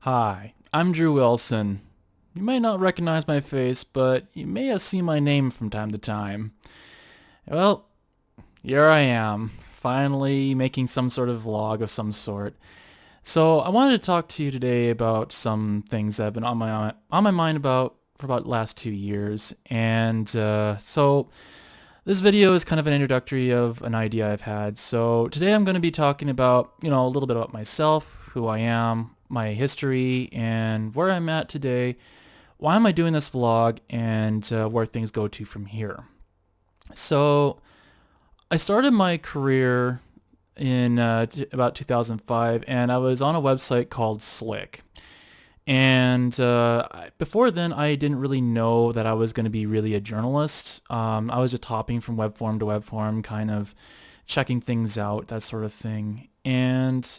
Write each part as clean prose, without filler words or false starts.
Hi, I'm Drew Wilson. You may not recognize my face, but you may have seen my name from time to time. Well, here I am, finally making some sort of vlog of some sort. So I wanted to talk to you today about some things that have been on my mind about for about the last 2 years. And this video is kind of an introductory of an idea I've had. So today I'm going to be talking about, a little bit about myself, who I am, my history, and where I'm at today. Why am I doing this vlog, and where things go to from here. So I started my career in about 2005, and I was on a website called Slick. And before then, I didn't really know that I was going to be really a journalist. I was just hopping from web form to web form, kind of checking things out, that sort of thing. And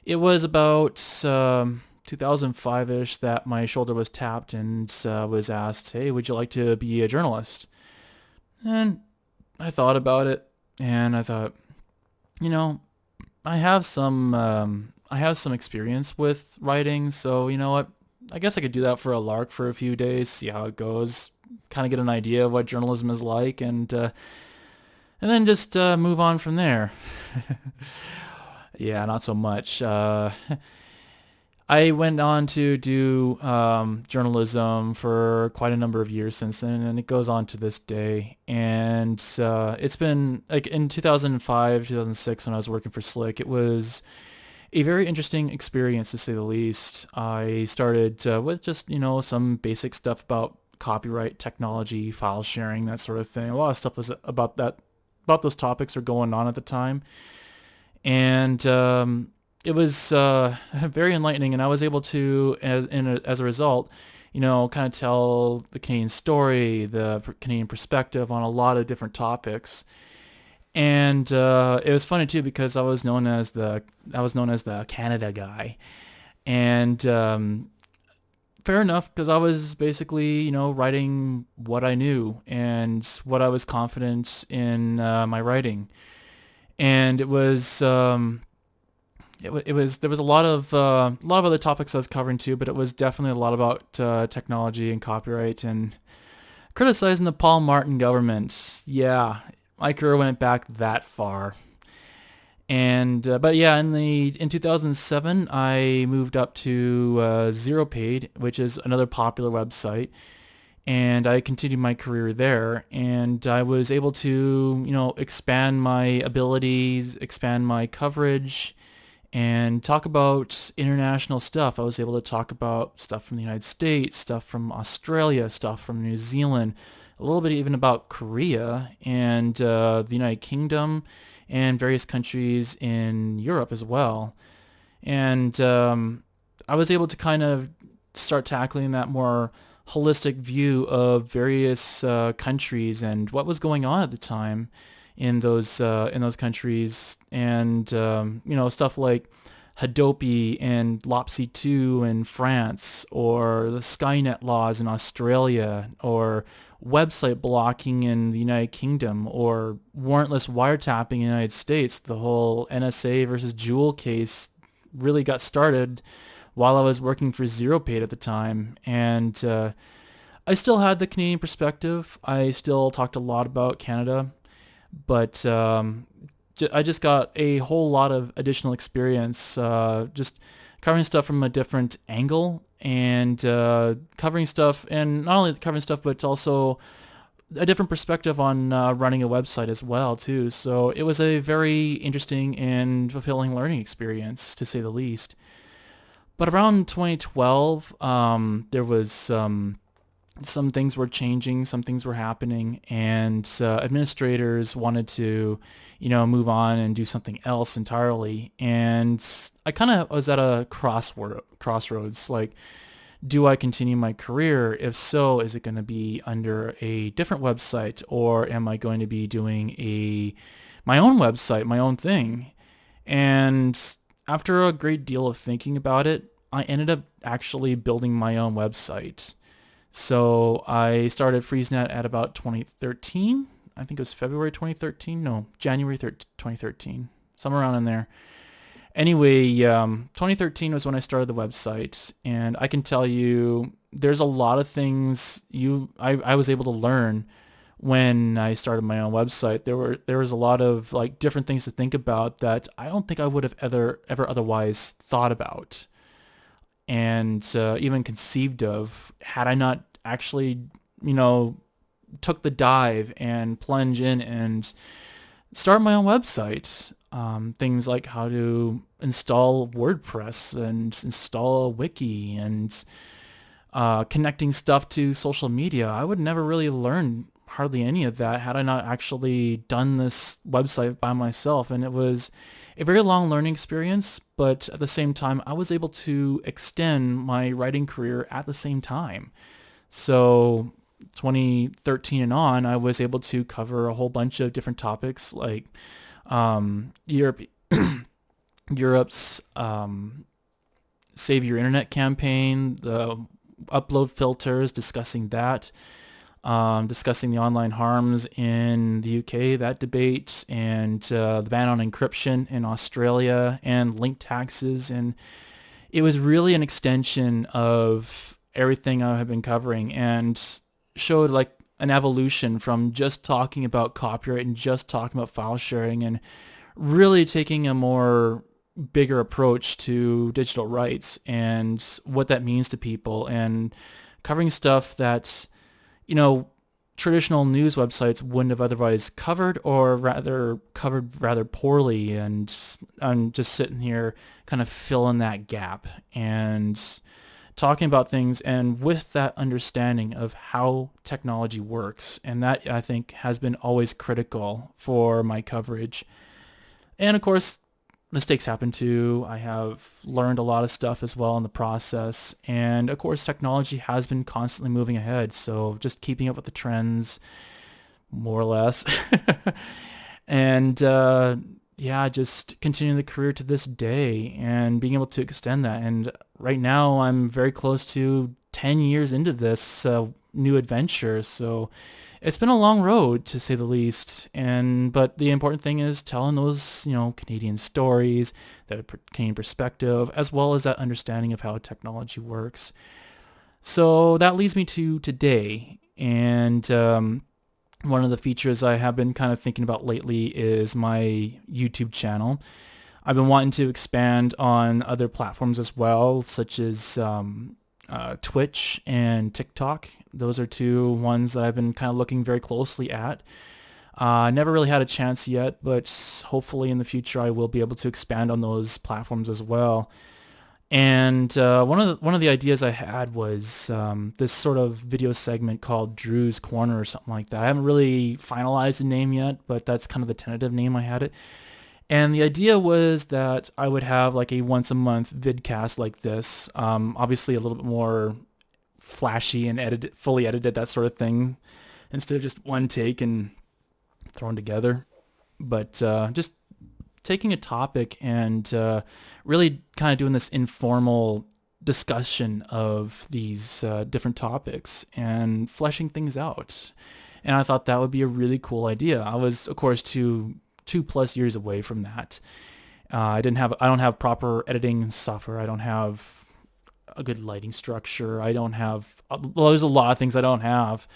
it was about 2005-ish that my shoulder was tapped and was asked, "Hey, would you like to be a journalist?" And I thought about it, and I thought, you know, I have some experience with writing, so you know what? I guess I could do that for a lark for a few days, see how it goes, kind of get an idea of what journalism is like, and then just move on from there. Yeah, not so much. I went on to do journalism for quite a number of years since then, and it goes on to this day. And it's been like in 2005, 2006 when I was working for Slick, it was a very interesting experience to say the least. I started with just, some basic stuff about copyright, technology, file sharing, that sort of thing. A lot of stuff was about those topics were going on at the time. And it was very enlightening, and I was able to, as a result, kind of tell the Canadian story, the Canadian perspective on a lot of different topics. And it was funny too because I was known as the Canada guy, and fair enough because I was basically writing what I knew and what I was confident in my writing, and it was. It was there was a lot of other topics I was covering too, but it was definitely a lot about technology and copyright and criticizing the Paul Martin government. Yeah, my career went back that far. And but yeah, in 2007, I moved up to Zero Paid, which is another popular website, and I continued my career there. And I was able to expand my abilities, expand my coverage, and talk about international stuff. I was able to talk about stuff from the United States, stuff from Australia, stuff from New Zealand, a little bit even about Korea and the United Kingdom and various countries in Europe as well. And I was able to kind of start tackling that more holistic view of various countries and what was going on at the time in those countries, and stuff like Hadopi and Lopsy 2 in France, or the Skynet laws in Australia, or website blocking in the United Kingdom, or warrantless wiretapping in the United States. The whole NSA versus Jewel case really got started while I was working for Zero Paid at the time, and I still had the Canadian perspective. I still talked a lot about Canada, but I just got a whole lot of additional experience just covering stuff from a different angle, and covering stuff, and not only covering stuff, but also a different perspective on running a website as well too. So it was a very interesting and fulfilling learning experience, to say the least. But around 2012, there was some things were changing, some things were happening, and administrators wanted to, move on and do something else entirely. And I kind of was at a crossroads. Like, do I continue my career? If so, is it going to be under a different website, or am I going to be doing my own website, my own thing? And after a great deal of thinking about it, I ended up actually building my own website. So I started Freezenet at about 2013. I think it was February 2013. No, January 2013, somewhere around in there. Anyway, 2013 was when I started the website, and I can tell you there's a lot of things I was able to learn when I started my own website. There was a lot of like different things to think about that I don't think I would have ever otherwise thought about, and even conceived of had I not actually, took the dive and plunge in and start my own website. Things like how to install WordPress and install a wiki and connecting stuff to social media. I would never really learn hardly any of that had I not actually done this website by myself. And it was a very long learning experience, but at the same time, I was able to extend my writing career at the same time. So 2013 and on, I was able to cover a whole bunch of different topics like Europe, Europe's Save Your Internet campaign, the upload filters, discussing that, discussing the online harms in the UK, that debate, and the ban on encryption in Australia, and link taxes. And it was really an extension of everything I have been covering, and showed like an evolution from just talking about copyright and just talking about file sharing, and really taking a more bigger approach to digital rights and what that means to people, and covering stuff that, traditional news websites wouldn't have otherwise covered, or rather covered rather poorly. And I'm just sitting here kind of filling that gap and talking about things, and with that understanding of how technology works. And that, I think, has been always critical for my coverage. And of course, mistakes happen too. I have learned a lot of stuff as well in the process. And of course, technology has been constantly moving ahead. So just keeping up with the trends, more or less. And just continuing the career to this day and being able to extend that. And right now, I'm very close to 10 years into this new adventure. So it's been a long road, to say the least. But the important thing is telling those, Canadian stories, that Canadian perspective, as well as that understanding of how technology works. So that leads me to today. And one of the features I have been kind of thinking about lately is my YouTube channel. I've been wanting to expand on other platforms as well, such as Twitch and TikTok. Those are two ones that I've been kind of looking very closely at. Never really had a chance yet, but hopefully in the future I will be able to expand on those platforms as well. And one of the ideas I had was this sort of video segment called Drew's Corner or something like that. I haven't really finalized the name yet, but that's kind of the tentative name I had it. And the idea was that I would have like a once a month vidcast like this, obviously a little bit more flashy and fully edited, that sort of thing, instead of just one take and thrown together. But just taking a topic and really kind of doing this informal discussion of these different topics and fleshing things out. And I thought that would be a really cool idea. I was, of course, 2+ years away from that. I don't have proper editing software. I don't have a good lighting structure. I don't have, well, there's a lot of things I don't have.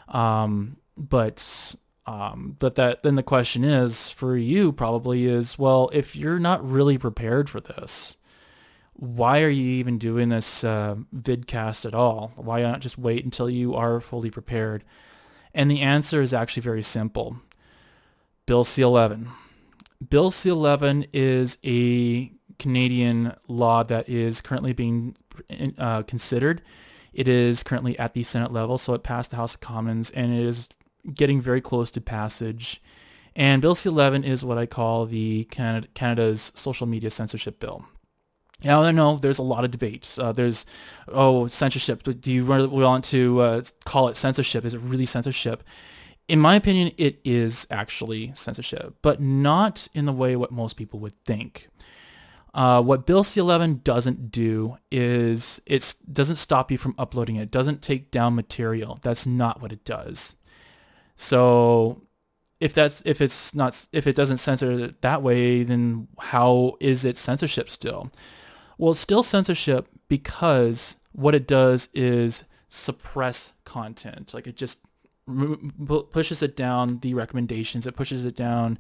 But then the question is, for you probably is, well, if you're not really prepared for this, why are you even doing this vidcast at all? Why not just wait until you are fully prepared? And the answer is actually very simple. Bill C-11. Bill C-11 is a Canadian law that is currently being considered. It is currently at the Senate level, so it passed the House of Commons, and it is getting very close to passage. And Bill C-11 is what I call the Canada's social media censorship bill. Now, I know there's a lot of debates. There's, censorship. Do you really want to call it censorship? Is it really censorship? In my opinion, it is actually censorship, but not in the way what most people would think. What Bill C-11 doesn't do is it doesn't stop you from uploading it. It doesn't take down material. That's not what it does. So if it doesn't censor it that way, then how is it censorship still? Well, it's still censorship because what it does is suppress content. Like it just pushes it down the recommendations, it pushes it down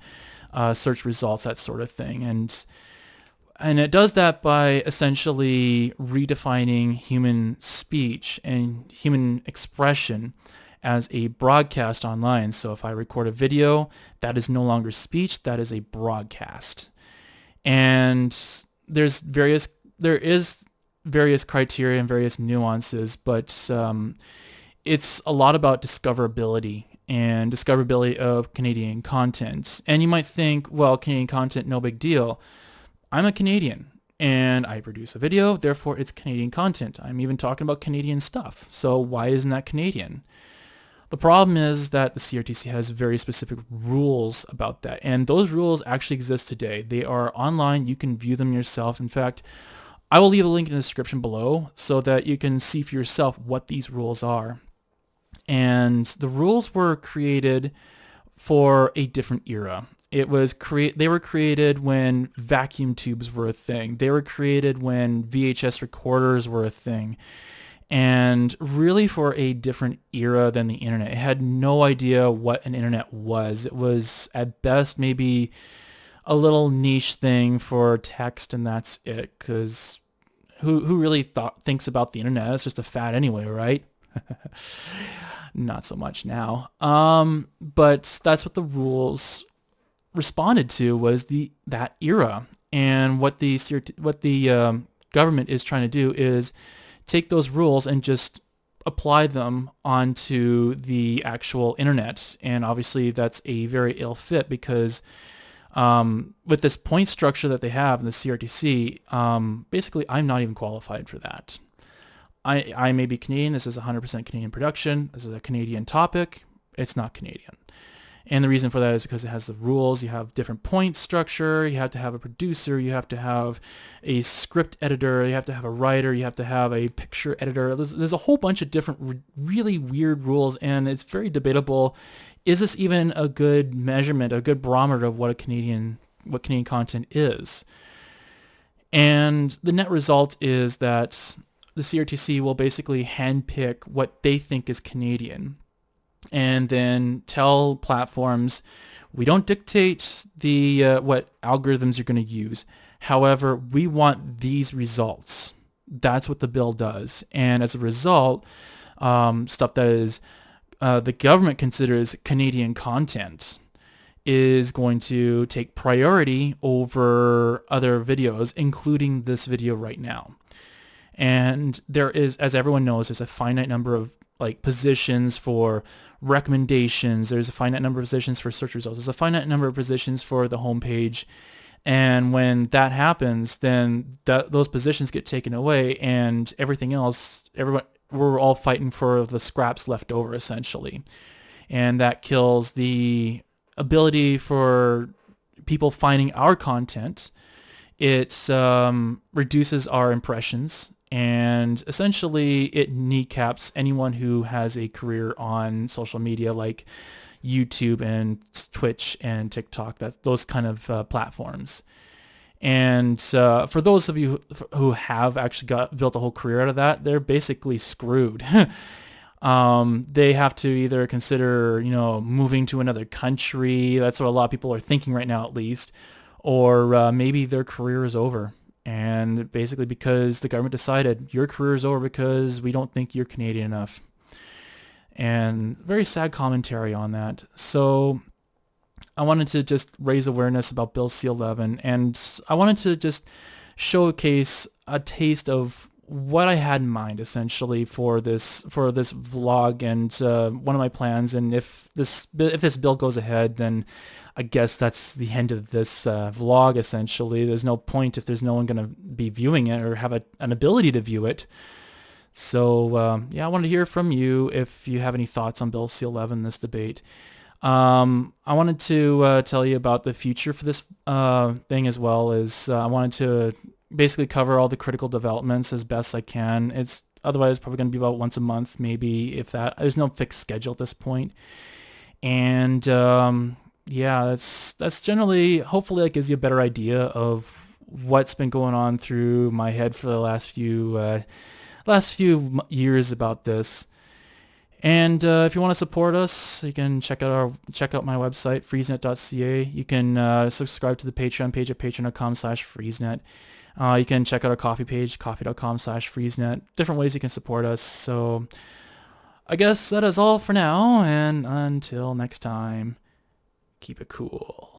search results, that sort of thing, and it does that by essentially redefining human speech and human expression as a broadcast online. So if I record a video, that is no longer speech, that is a broadcast. And there is various criteria and various nuances, but it's a lot about discoverability and discoverability of Canadian content. And you might think, well, Canadian content, no big deal. I'm a Canadian and I produce a video, therefore it's Canadian content. I'm even talking about Canadian stuff. So why isn't that Canadian? The problem is that the CRTC has very specific rules about that, and those rules actually exist today. They are online. You can view them yourself. In fact, I will leave a link in the description below so that you can see for yourself what these rules are. And the rules were created for a different era. They were created when vacuum tubes were a thing. They were created when VHS recorders were a thing. And really for a different era than the internet. It had no idea what an internet was. It was at best maybe a little niche thing for text, and that's it. Because who really thinks about the internet? It's just a fad anyway, right? Not so much now. But that's what the rules responded to, was that era. And what the government is trying to do is take those rules and just apply them onto the actual internet. And obviously that's a very ill fit because with this point structure that they have in the CRTC, basically I'm not even qualified for that. I may be Canadian. This is 100% Canadian production. This is a Canadian topic. It's not Canadian. And the reason for that is because it has the rules. You have different point structure. You have to have a producer. You have to have a script editor. You have to have a writer. You have to have a picture editor. There's a whole bunch of different really weird rules, and it's very debatable. Is this even a good measurement, a good barometer of what Canadian content is? And the net result is that the CRTC will basically handpick what they think is Canadian, and then tell platforms, we don't dictate what algorithms you're going to use. However, we want these results. That's what the bill does. And as a result, stuff that is the government considers Canadian content is going to take priority over other videos, including this video right now. And there is, as everyone knows, there's a finite number of positions for recommendations. There's a finite number of positions for search results. There's a finite number of positions for the homepage. And when that happens, then those positions get taken away, and everything else, we're all fighting for the scraps left over, essentially. And that kills the ability for people finding our content. It reduces our impressions. And essentially, it kneecaps anyone who has a career on social media like YouTube and Twitch and TikTok, those kind of platforms. And for those of you who have actually built a whole career out of that, they're basically screwed. They have to either consider, moving to another country. That's what a lot of people are thinking right now, at least. Or maybe their career is over. And basically because the government decided your career is over because we don't think you're Canadian enough. And very sad commentary on that. So I wanted to just raise awareness about Bill C-11, and I wanted to just showcase a taste of what I had in mind, essentially, for this vlog and one of my plans. And if this bill goes ahead, then I guess that's the end of this vlog, essentially. There's no point if there's no one going to be viewing it or have an ability to view it. So, yeah, I wanted to hear from you if you have any thoughts on Bill C-11, this debate. I wanted to tell you about the future for this thing, as well as I wanted to basically cover all the critical developments as best I can. It's otherwise probably going to be about once a month, maybe, if that. There's no fixed schedule at this point. And yeah, that's generally, hopefully that gives you a better idea of what's been going on through my head for the last few years about this. And if you want to support us, you can check out my website, freezenet.ca. You can subscribe to the Patreon page at patreon.com/freezenet. You can check out our coffee page, coffee.com/freezenet. Different ways you can support us. So I guess that is all for now, and until next time, keep it cool.